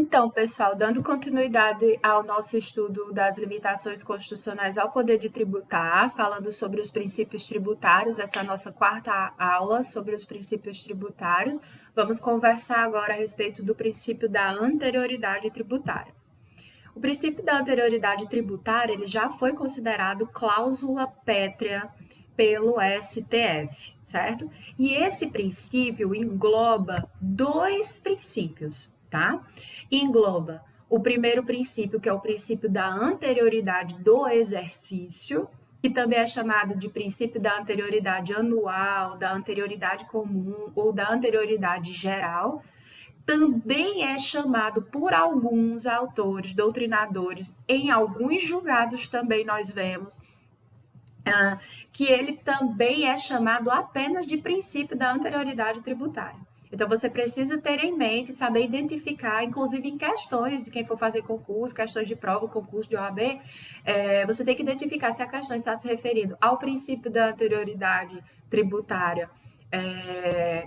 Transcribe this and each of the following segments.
Então, pessoal, dando continuidade ao nosso estudo das limitações constitucionais ao poder de tributar, falando sobre os princípios tributários, essa é a nossa quarta aula sobre os princípios tributários, vamos conversar agora a respeito do princípio da anterioridade tributária. O princípio da anterioridade tributária ele já foi considerado cláusula pétrea pelo STF, certo? E esse princípio engloba dois princípios, tá? Engloba o primeiro princípio, que é o princípio da anterioridade do exercício, que também é chamado de princípio da anterioridade anual, da anterioridade comum ou da anterioridade geral. Também é chamado por alguns autores, doutrinadores, em alguns julgados também nós vemos, que ele também é chamado apenas de princípio da anterioridade tributária. Então, você precisa ter em mente, saber identificar, inclusive em questões de quem for fazer concurso, questões de prova, concurso de OAB, você tem que identificar se a questão está se referindo ao princípio da anterioridade tributária,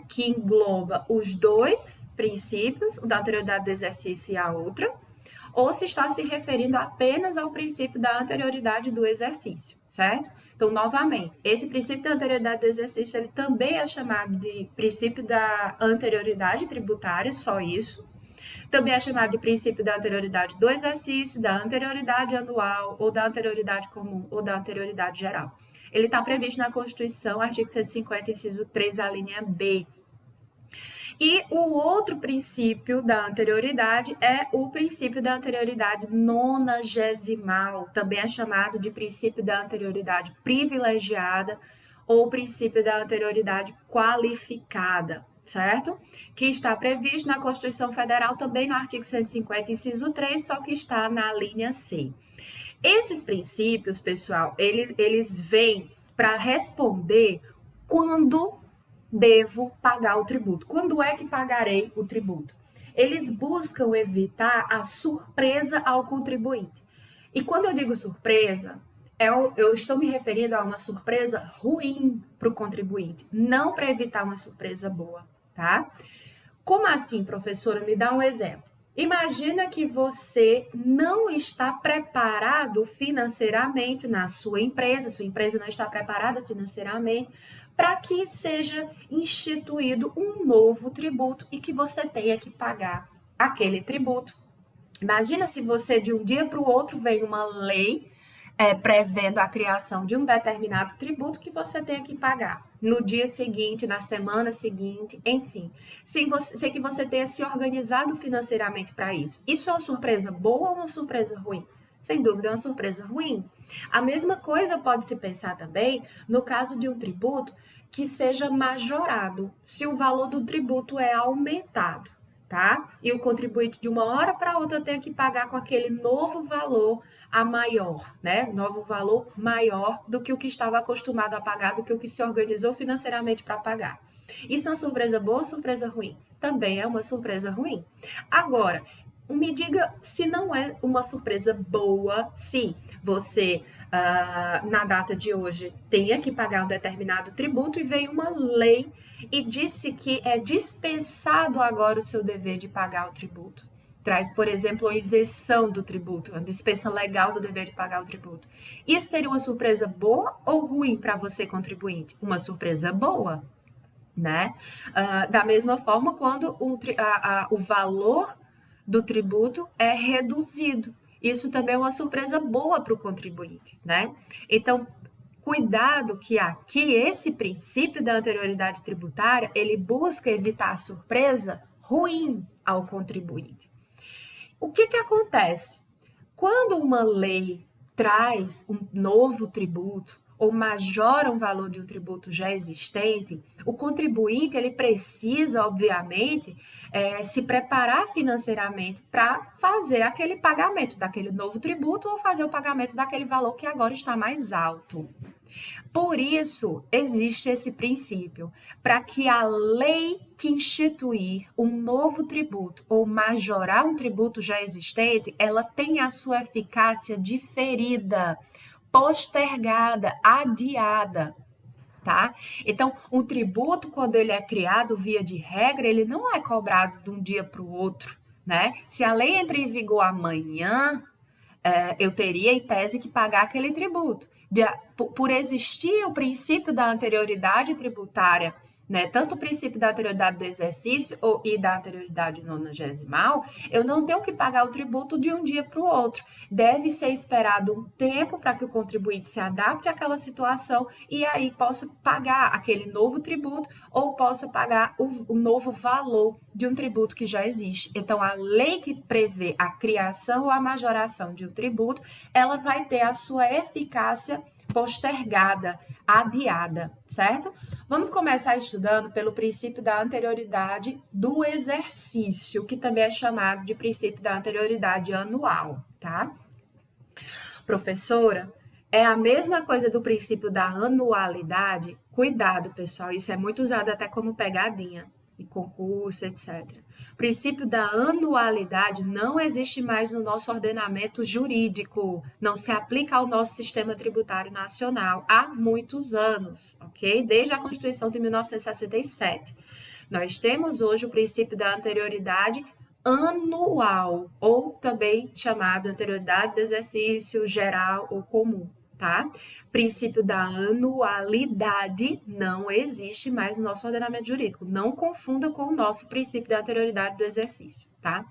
que engloba os dois princípios, o da anterioridade do exercício e a outra, ou se está se referindo apenas ao princípio da anterioridade do exercício, certo? Então, novamente, esse princípio da anterioridade do exercício, ele também é chamado de princípio da anterioridade tributária, só isso. Também é chamado de princípio da anterioridade do exercício, da anterioridade anual, ou da anterioridade comum, ou da anterioridade geral. Ele está previsto na Constituição, artigo 150, inciso 3, a linha B. E o outro princípio da anterioridade é o princípio da anterioridade nonagesimal, também é chamado de princípio da anterioridade privilegiada ou princípio da anterioridade qualificada, certo? Que está previsto na Constituição Federal também no artigo 150, inciso 3, só que está na linha C. Esses princípios, pessoal, eles vêm para responder quando devo pagar o tributo. Quando é que pagarei o tributo? Eles buscam evitar a surpresa ao contribuinte. E quando eu digo surpresa, eu estou me referindo a uma surpresa ruim para o contribuinte, não para evitar uma surpresa boa, tá? Como assim, professora? Me dá um exemplo. Imagina que você não está preparado financeiramente na sua empresa não está preparada financeiramente para que seja instituído um novo tributo e que você tenha que pagar aquele tributo. Imagina se você de um dia para o outro vem uma lei prevendo a criação de um determinado tributo que você tenha que pagar no dia seguinte, na semana seguinte, enfim, sem que você tenha se organizado financeiramente para isso. Isso é uma surpresa boa ou uma surpresa ruim? Sem dúvida, é uma surpresa ruim. A mesma coisa pode se pensar também no caso de um tributo que seja majorado, se o valor do tributo é aumentado, tá? E o contribuinte de uma hora para outra tem que pagar com aquele novo valor a maior, né? Novo valor maior do que o que estava acostumado a pagar, do que o que se organizou financeiramente para pagar. Isso é uma surpresa boa ou surpresa ruim? Também é uma surpresa ruim. Agora, me diga se não é uma surpresa boa se você, na data de hoje, tenha que pagar um determinado tributo e veio uma lei e disse que é dispensado agora o seu dever de pagar o tributo. Traz, por exemplo, a isenção do tributo, a dispensa legal do dever de pagar o tributo. Isso seria uma surpresa boa ou ruim para você, contribuinte? Uma surpresa boa, né? Da mesma forma, quando o valor do tributo é reduzido. Isso também é uma surpresa boa para o contribuinte, né? Então, cuidado que aqui esse princípio da anterioridade tributária, ele busca evitar a surpresa ruim ao contribuinte. O que acontece? Quando uma lei traz um novo tributo ou majora um valor de um tributo já existente, o contribuinte ele precisa, obviamente, se preparar financeiramente para fazer aquele pagamento daquele novo tributo ou fazer o pagamento daquele valor que agora está mais alto. Por isso, existe esse princípio, para que a lei que instituir um novo tributo ou majorar um tributo já existente, ela tenha a sua eficácia diferida, postergada, adiada, tá? Então, um tributo, quando ele é criado via de regra, ele não é cobrado de um dia para o outro, né? Se a lei entra em vigor amanhã, eu teria, em tese, que pagar aquele tributo. Por existir o princípio da anterioridade tributária, né, tanto o princípio da anterioridade do exercício e da anterioridade nonagesimal, eu não tenho que pagar o tributo de um dia para o outro. Deve ser esperado um tempo para que o contribuinte se adapte àquela situação e aí possa pagar aquele novo tributo ou possa pagar o novo valor de um tributo que já existe. Então, a lei que prevê a criação ou a majoração de um tributo, ela vai ter a sua eficácia postergada, adiada, certo? Vamos começar estudando pelo princípio da anterioridade do exercício, que também é chamado de princípio da anterioridade anual, tá? Professora, é a mesma coisa do princípio da anualidade? Cuidado, pessoal, isso é muito usado até como pegadinha em concurso, etc. O princípio da anualidade não existe mais no nosso ordenamento jurídico, não se aplica ao nosso sistema tributário nacional há muitos anos, ok? Desde a Constituição de 1967. Nós temos hoje o princípio da anterioridade anual, ou também chamado anterioridade do exercício geral ou comum, tá? Princípio da anualidade não existe mais no nosso ordenamento jurídico. Não confunda com o nosso princípio da anterioridade do exercício, tá?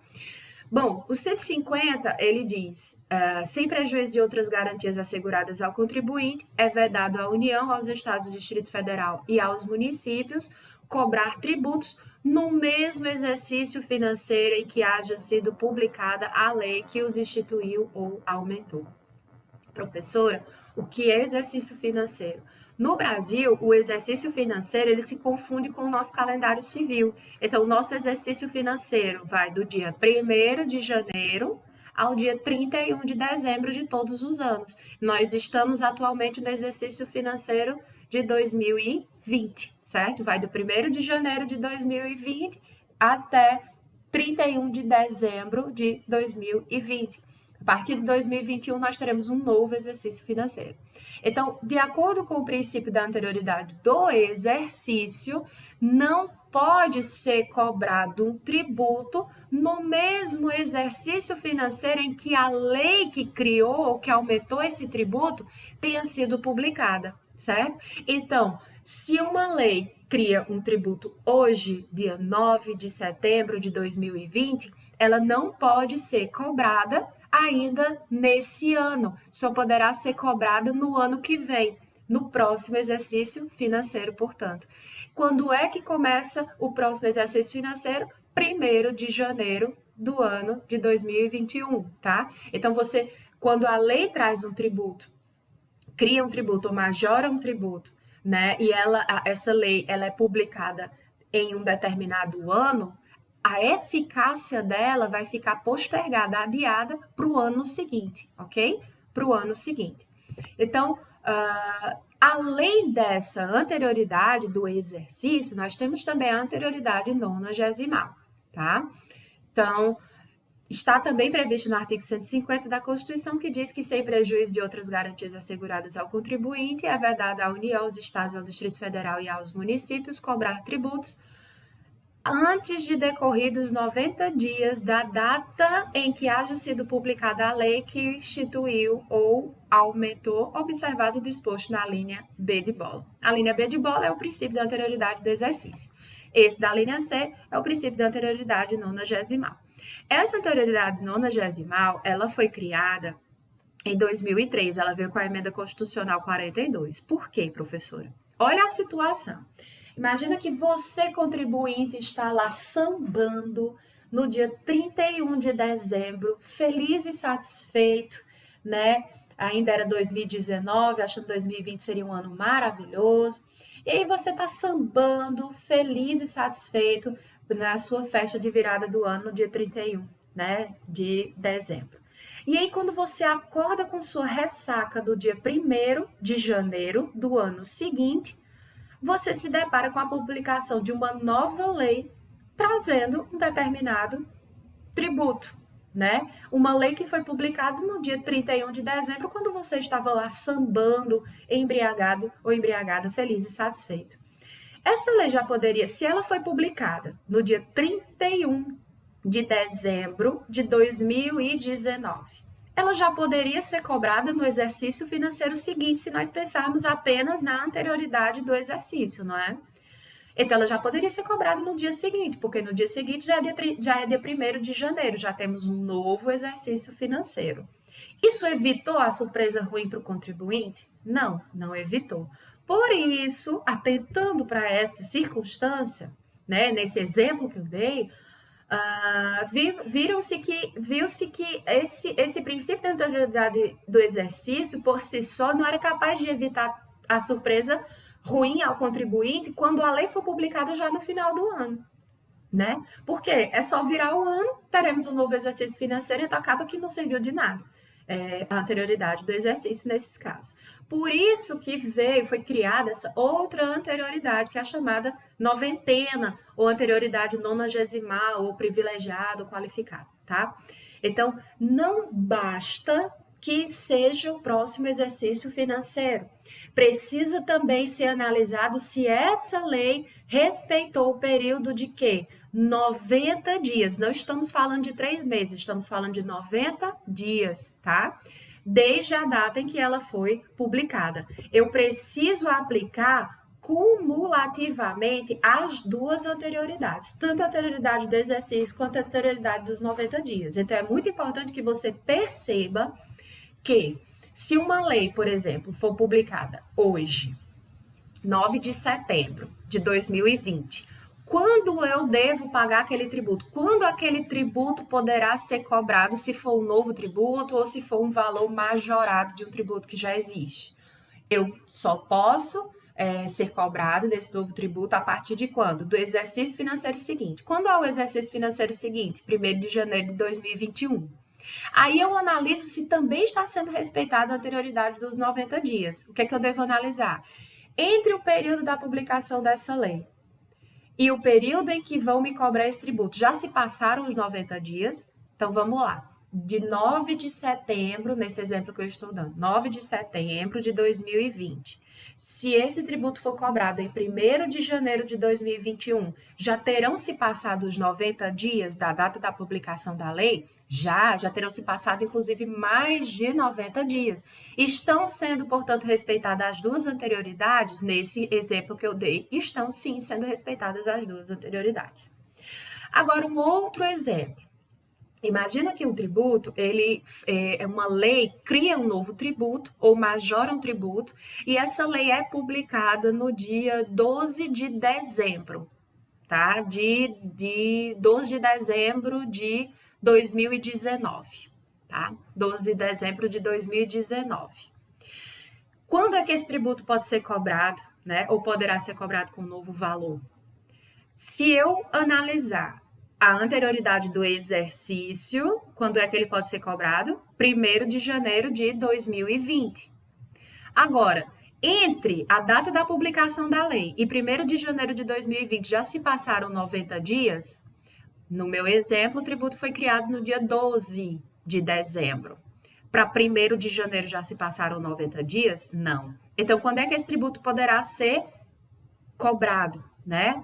Bom, o 150, ele diz, sem prejuízo de outras garantias asseguradas ao contribuinte, é vedado à União, aos Estados do Distrito Federal e aos municípios cobrar tributos no mesmo exercício financeiro em que haja sido publicada a lei que os instituiu ou aumentou. Professora, o que é exercício financeiro? No Brasil, o exercício financeiro ele se confunde com o nosso calendário civil. Então, o nosso exercício financeiro vai do dia 1º de janeiro ao dia 31 de dezembro de todos os anos. Nós estamos atualmente no exercício financeiro de 2020, certo? Vai do 1º de janeiro de 2020 até 31 de dezembro de 2020. A partir de 2021, nós teremos um novo exercício financeiro. Então, de acordo com o princípio da anterioridade do exercício, não pode ser cobrado um tributo no mesmo exercício financeiro em que a lei que criou ou que aumentou esse tributo tenha sido publicada, certo? Então, se uma lei cria um tributo hoje, dia 9 de setembro de 2020, ela não pode ser cobrada ainda nesse ano, só poderá ser cobrada no ano que vem, no próximo exercício financeiro, portanto. Quando é que começa o próximo exercício financeiro? 1º de janeiro do ano de 2021, tá? Então, quando a lei traz um tributo, cria um tributo ou majora um tributo, né? E essa lei ela é publicada em um determinado ano, a eficácia dela vai ficar postergada, adiada para o ano seguinte, ok? Para o ano seguinte. Então, além dessa anterioridade do exercício, nós temos também a anterioridade nonagesimal, tá? Então, está também previsto no artigo 150 da Constituição, que diz que, sem prejuízo de outras garantias asseguradas ao contribuinte, é vedado à União, aos Estados, ao Distrito Federal e aos municípios cobrar tributos antes de decorridos 90 dias da data em que haja sido publicada a lei que instituiu ou aumentou, observado o disposto na linha B de bola. A linha B de bola é o princípio da anterioridade do exercício. Esse da linha C é o princípio da anterioridade nonagesimal. Essa anterioridade nonagesimal, ela foi criada em 2003, ela veio com a emenda constitucional 42. Por quê, professora? Olha a situação. Imagina que você, contribuinte, está lá sambando no dia 31 de dezembro, feliz e satisfeito, né? Ainda era 2019, achando que 2020 seria um ano maravilhoso. E aí você está sambando, feliz e satisfeito na sua festa de virada do ano, no dia 31, né, de dezembro. E aí, quando você acorda com sua ressaca do dia 1º de janeiro do ano seguinte, você se depara com a publicação de uma nova lei trazendo um determinado tributo, né? Uma lei que foi publicada no dia 31 de dezembro, quando você estava lá sambando, embriagado ou embriagada, feliz e satisfeito. Essa lei já poderia, se ela foi publicada no dia 31 de dezembro de 2019. Ela já poderia ser cobrada no exercício financeiro seguinte, se nós pensarmos apenas na anterioridade do exercício, não é? Então, ela já poderia ser cobrada no dia seguinte, porque no dia seguinte já é dia 1º de janeiro, já temos um novo exercício financeiro. Isso evitou a surpresa ruim para o contribuinte? Não, não evitou. Por isso, atentando para essa circunstância, né, nesse exemplo que eu dei, viu-se que esse princípio da anterioridade do exercício, por si só, não era capaz de evitar a surpresa ruim ao contribuinte quando a lei for publicada já no final do ano, né? Porque é só virar o ano, teremos um novo exercício financeiro, então acaba que não serviu de nada a anterioridade do exercício nesses casos. Por isso que foi criada essa outra anterioridade, que é a chamada noventena, ou anterioridade nonagesimal, ou privilegiado, ou qualificado, tá? Então, não basta que seja o próximo exercício financeiro. Precisa também ser analisado se essa lei respeitou o período de quê? 90 dias. Não estamos falando de 3 meses, estamos falando de 90 dias, tá? Desde a data em que ela foi publicada. Eu preciso aplicar cumulativamente as duas anterioridades, tanto a anterioridade do exercício quanto a anterioridade dos 90 dias. Então, é muito importante que você perceba que, se uma lei, por exemplo, for publicada hoje, 9 de setembro de 2020, quando eu devo pagar aquele tributo? Quando aquele tributo poderá ser cobrado, se for um novo tributo ou se for um valor majorado de um tributo que já existe? Eu só posso ser cobrado desse novo tributo a partir de quando? Do exercício financeiro seguinte. Quando é o exercício financeiro seguinte? 1º de janeiro de 2021. Aí eu analiso se também está sendo respeitada a anterioridade dos 90 dias. O que é que eu devo analisar? Entre o período da publicação dessa lei e o período em que vão me cobrar esse tributo, já se passaram os 90 dias? Então vamos lá. De 9 de setembro, nesse exemplo que eu estou dando, 9 de setembro de 2020. Se esse tributo for cobrado em 1º de janeiro de 2021, já terão se passado os 90 dias da data da publicação da lei? Já terão se passado, inclusive, mais de 90 dias. Estão sendo, portanto, respeitadas as duas anterioridades? Nesse exemplo que eu dei, estão sim sendo respeitadas as duas anterioridades. Agora, um outro exemplo. Imagina que um tributo, uma lei cria um novo tributo ou majora um tributo e essa lei é publicada no dia 12 de dezembro, tá? De 12 de dezembro de 2019, tá? 12 de dezembro de 2019. Quando é que esse tributo pode ser cobrado, né? Ou poderá ser cobrado com um novo valor? Se eu analisar a anterioridade do exercício, quando é que ele pode ser cobrado? 1º de janeiro de 2020. Agora, entre a data da publicação da lei e 1º de janeiro de 2020 já se passaram 90 dias? No meu exemplo, o tributo foi criado no dia 12 de dezembro. Para 1º de janeiro já se passaram 90 dias? Não. Então, quando é que esse tributo poderá ser cobrado, né?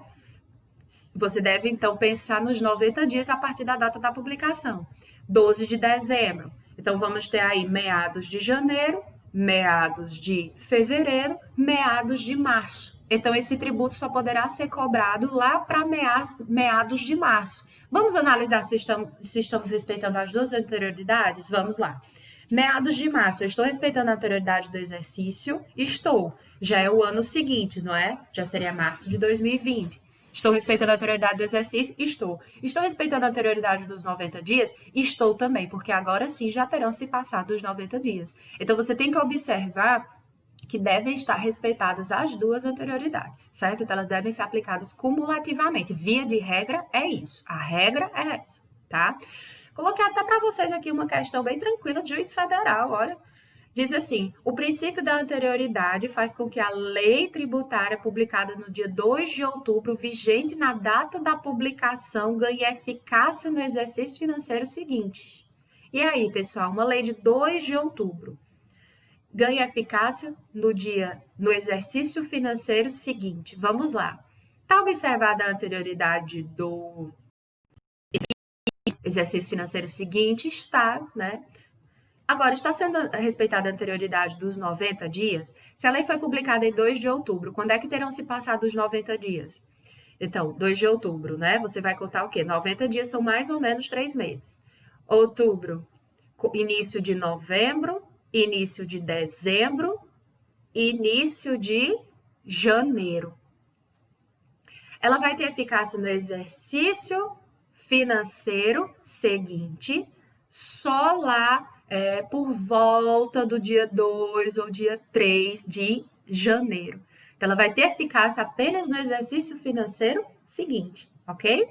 Você deve, então, pensar nos 90 dias a partir da data da publicação. 12 de dezembro. Então, vamos ter aí meados de janeiro, meados de fevereiro, meados de março. Então, esse tributo só poderá ser cobrado lá para meados de março. Vamos analisar se estamos respeitando as duas anterioridades? Vamos lá. Meados de março, eu estou respeitando a anterioridade do exercício? Estou. Já é o ano seguinte, não é? Já seria março de 2020. Estou respeitando a anterioridade do exercício? Estou. Estou respeitando a anterioridade dos 90 dias? Estou também, porque agora sim já terão se passado os 90 dias. Então, você tem que observar que devem estar respeitadas as duas anterioridades, certo? Então, elas devem ser aplicadas cumulativamente. Via de regra, é isso. A regra é essa, tá? Coloquei até para vocês aqui uma questão bem tranquila de juiz federal, olha. Diz assim, o princípio da anterioridade faz com que a lei tributária publicada no dia 2 de outubro, vigente na data da publicação, ganhe eficácia no exercício financeiro seguinte. E aí, pessoal, uma lei de 2 de outubro ganha eficácia no exercício financeiro seguinte. Vamos lá. Está observada a anterioridade do exercício financeiro seguinte está, né? Agora, está sendo respeitada a anterioridade dos 90 dias? Se a lei foi publicada em 2 de outubro, quando é que terão se passado os 90 dias? Então, 2 de outubro, né? Você vai contar o quê? 90 dias são mais ou menos 3 meses. Outubro, início de novembro, início de dezembro, início de janeiro. Ela vai ter eficácia no exercício financeiro seguinte, só lá por volta do dia 2 ou dia 3 de janeiro. Então, ela vai ter eficácia apenas no exercício financeiro seguinte, ok?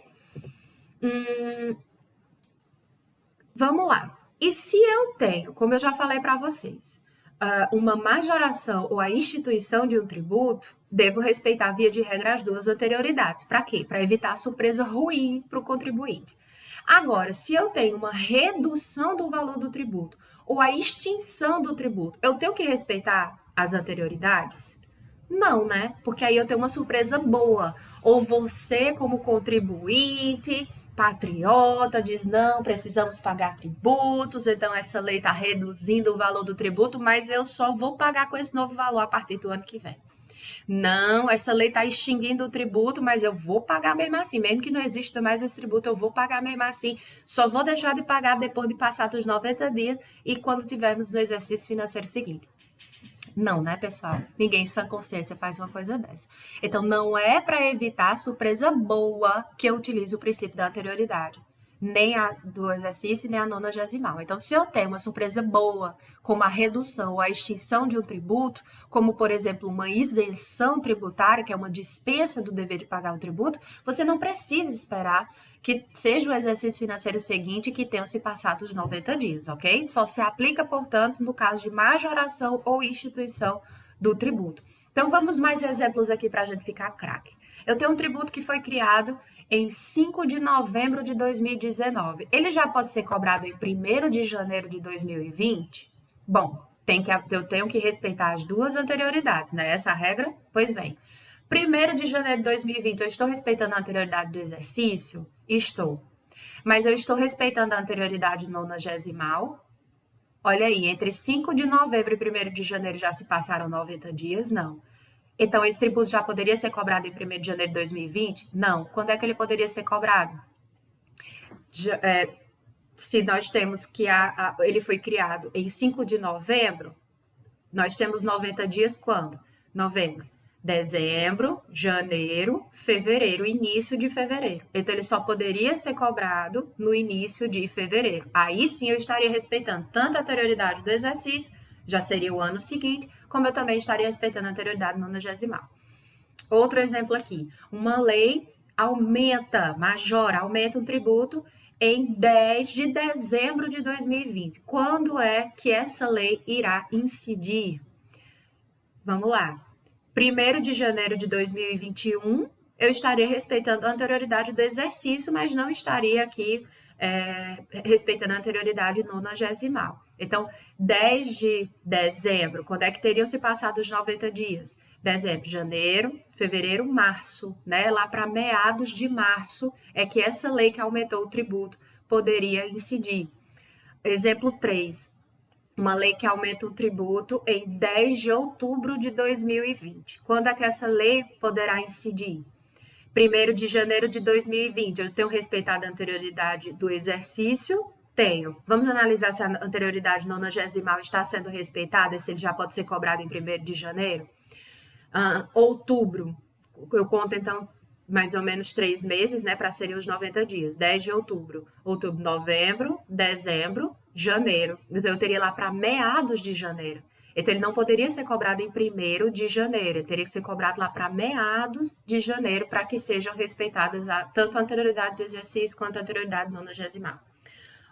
Vamos lá. E se eu tenho, como eu já falei para vocês, uma majoração ou a instituição de um tributo, devo respeitar, via de regra, as duas anterioridades. Para quê? Para evitar surpresa ruim para o contribuinte. Agora, se eu tenho uma redução do valor do tributo ou a extinção do tributo, eu tenho que respeitar as anterioridades? Não, né? Porque aí eu tenho uma surpresa boa. Ou você, como contribuinte, patriota, diz: não, precisamos pagar tributos, então essa lei está reduzindo o valor do tributo, mas eu só vou pagar com esse novo valor a partir do ano que vem. Não, essa lei está extinguindo o tributo, mas eu vou pagar mesmo assim. Mesmo que não exista mais esse tributo, eu vou pagar mesmo assim. Só vou deixar de pagar depois de passar dos 90 dias e quando tivermos no exercício financeiro seguinte. Não, né, pessoal? Ninguém em sã consciência faz uma coisa dessa. Então, não é para evitar surpresa boa que eu utilizo o princípio da anterioridade. Nem a do exercício, nem a 90ª. Então, se eu tenho uma surpresa boa, como a redução ou a extinção de um tributo, como, por exemplo, uma isenção tributária, que é uma dispensa do dever de pagar o tributo, você não precisa esperar que seja o exercício financeiro seguinte que tenham se passado os 90 dias, ok? Só se aplica, portanto, no caso de majoração ou instituição do tributo. Então, vamos mais exemplos aqui para a gente ficar craque. Eu tenho um tributo que foi criado em 5 de novembro de 2019. Ele já pode ser cobrado em 1º de janeiro de 2020? Bom, eu tenho que respeitar as duas anterioridades, né? Essa regra? Pois bem. 1º de janeiro de 2020, eu estou respeitando a anterioridade do exercício? Estou. Mas eu estou respeitando a anterioridade 90ª? Olha aí, entre 5 de novembro e 1º de janeiro já se passaram 90 dias? Não. Então, esse tributo já poderia ser cobrado em 1º de janeiro de 2020? Não. Quando é que ele poderia ser cobrado? Se nós temos que ele foi criado em 5 de novembro, nós temos 90 dias quando? Novembro, dezembro, janeiro, fevereiro, início de fevereiro. Então, ele só poderia ser cobrado no início de fevereiro. Aí sim eu estaria respeitando tanto a anterioridade do exercício, já seria o ano seguinte, como eu também estaria respeitando a anterioridade 90ª. Outro exemplo aqui, uma lei aumenta um tributo em 10 de dezembro de 2020. Quando é que essa lei irá incidir? Vamos lá. 1º de janeiro de 2021, eu estaria respeitando a anterioridade do exercício, mas não estaria aqui respeitando a anterioridade 90ª. Então, 10 de dezembro, quando é que teriam se passado os 90 dias? Dezembro, janeiro, fevereiro, março, né? Lá para meados de março é que essa lei que aumentou o tributo poderia incidir. Exemplo 3. Uma lei que aumenta o tributo em 10 de outubro de 2020. Quando é que essa lei poderá incidir? 1º de janeiro de 2020. Eu tenho respeitado a anterioridade do exercício? Tenho. Vamos analisar se a anterioridade 90ª está sendo respeitada, se ele já pode ser cobrado em 1º de janeiro. Outubro. Eu conto, então, mais ou menos 3 meses, né, para serem os 90 dias. 10 de outubro. Outubro, novembro, dezembro, janeiro. Então, eu teria lá para meados de janeiro. Então, ele não poderia ser cobrado em 1º de janeiro. Ele teria que ser cobrado lá para meados de janeiro para que sejam respeitadas tanto a anterioridade do exercício quanto a anterioridade 90ª.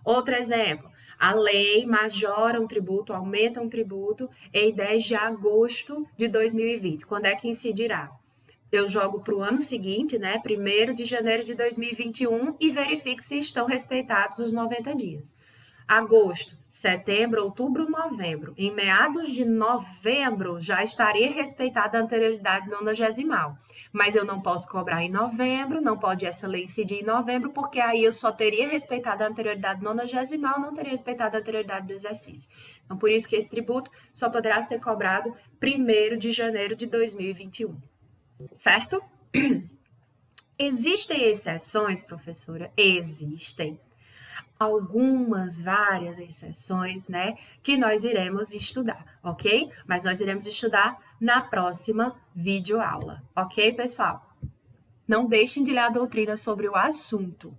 Outro exemplo. A lei majora um tributo, aumenta um tributo em 10 de agosto de 2020. Quando é que incidirá? Eu jogo para o ano seguinte, né, 1º de janeiro de 2021, e verifico se estão respeitados os 90 dias. Agosto, setembro, outubro, novembro. Em meados de novembro já estaria respeitada a anterioridade nonagesimal. Mas eu não posso cobrar em novembro, não pode essa lei incidir em novembro, porque aí eu só teria respeitado a anterioridade nonagesimal, não teria respeitado a anterioridade do exercício. Então, por isso que esse tributo só poderá ser cobrado 1º de janeiro de 2021. Certo? Existem exceções, professora? Existem. Algumas, várias exceções, né, que nós iremos estudar, ok? Mas nós iremos estudar na próxima videoaula, ok, pessoal? Não deixem de ler a doutrina sobre o assunto.